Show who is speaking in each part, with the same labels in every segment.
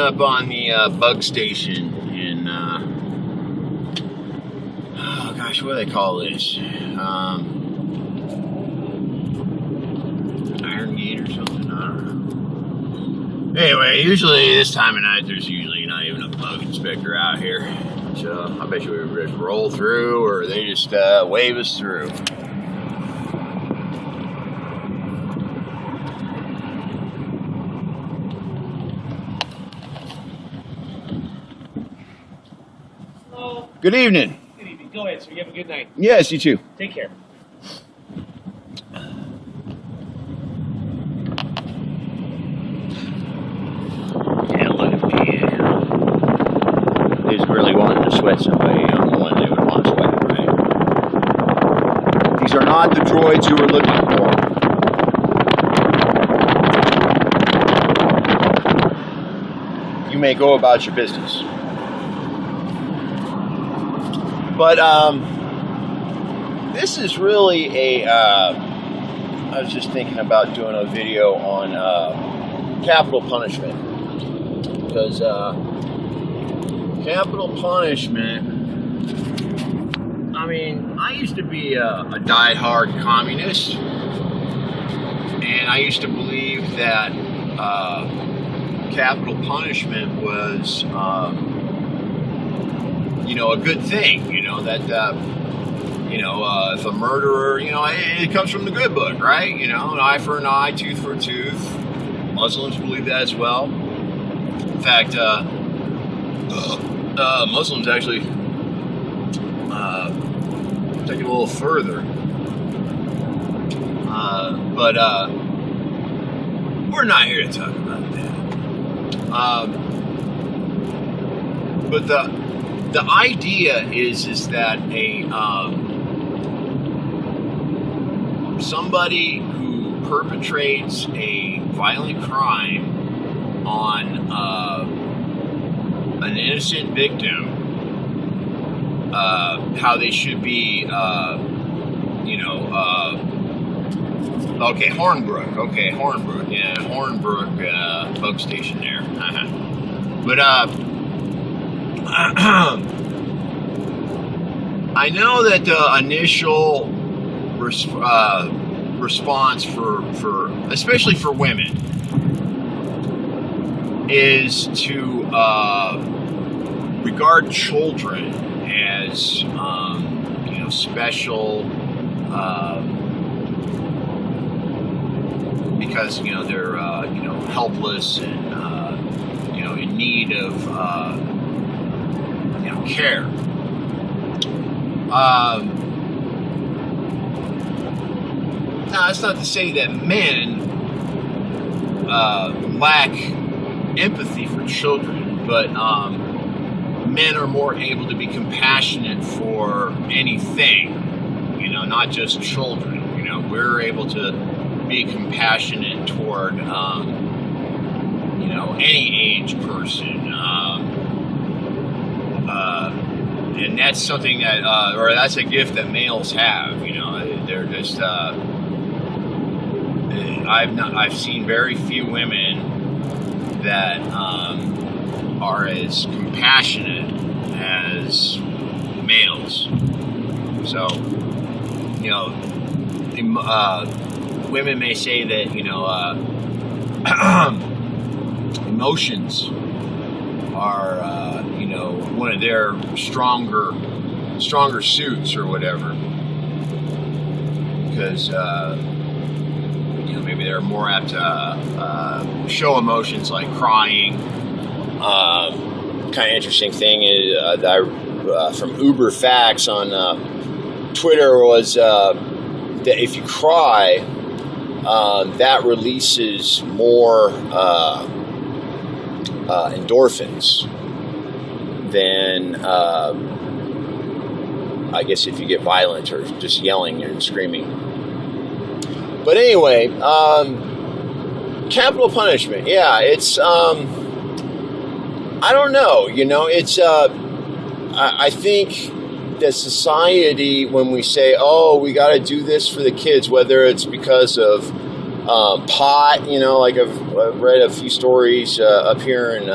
Speaker 1: up on the bug station in, oh gosh, what do they call this? Iron Gate or something, I don't know. Anyway, usually this time of night, there's usually not even a bug inspector out here. So I bet you we just roll through, or they just wave us through.
Speaker 2: Hello.
Speaker 1: Good evening.
Speaker 2: Good evening. Go ahead, sir. You have a good night.
Speaker 1: Yes, you too.
Speaker 2: Take care.
Speaker 1: Yeah, look at me. Who's really wanting to sweat somebody? I'm the one they would want to sweat, right? These are not the droids you were looking for. You may go about your business. But this is really I was just thinking about doing a video on capital punishment, because capital punishment, I mean, I used to be a die-hard communist, and I used to believe that capital punishment was a good thing, that, if a murderer, it comes from the good book, right? An eye for an eye, tooth for a tooth. Muslims believe that as well. In fact, Muslims actually take it a little further. But we're not here to talk about that. But the idea is that somebody who perpetrates a violent crime on an innocent victim, how they should be, Hornbrook, yeah, Hornbrook bug station there. But I know that the initial response for especially for women is to regard children as special, because they're helpless and in need of care. Now, that's not to say that men lack empathy for children, but men are more able to be compassionate for anything, not just children. We're able to be compassionate toward, any age person. And that's something that, or that's a gift that males have. They're just. I've seen very few women that are as compassionate as males. So, women may say that emotions are one of their stronger suits or whatever, because maybe they're more apt to show emotions like crying. Kind of interesting thing is from Uber Facts on Twitter was that if you cry, that releases more endorphins than I guess if you get violent or just yelling and screaming. But anyway, capital punishment, yeah, it's I don't know, it's I think that society, when we say, oh, we got to do this for the kids, whether it's because of pot, like I've read a few stories up here in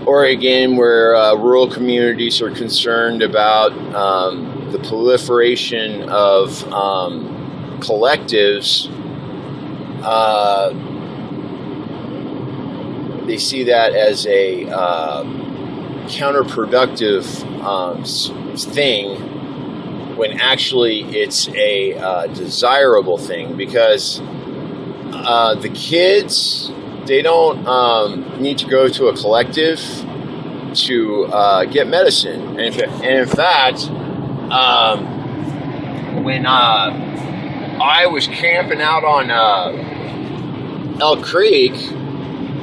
Speaker 1: Oregon, where rural communities are concerned about the proliferation of collectives. They see that as a counterproductive thing, when actually it's a desirable thing, because the kids, they don't need to go to a collective to get medicine. And in fact, when I was camping out on Elk Creek,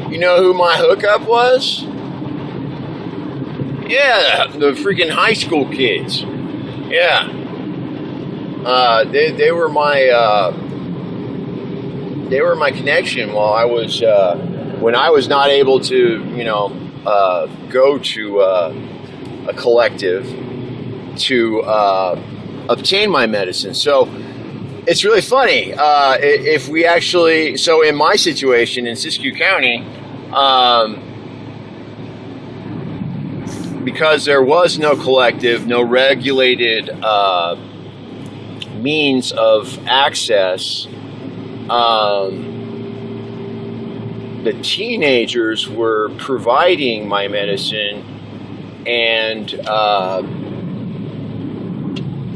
Speaker 1: you know who my hookup was? Yeah, the freaking high school kids. Yeah. They were my connection while I was when I was not able to go to a collective to obtain my medicine. So it's really funny if we actually. So in my situation in Siskiyou County, because there was no collective, no regulated means of access, the teenagers were providing my medicine, and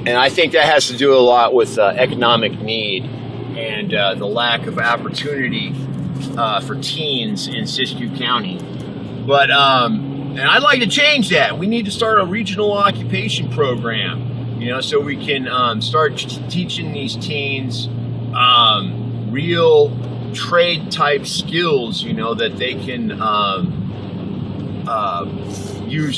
Speaker 1: I think that has to do a lot with economic need and the lack of opportunity for teens in Siskiyou County. But and I'd like to change that. We need to start a regional occupation program, so we can start teaching these teens real trade type skills, that they can use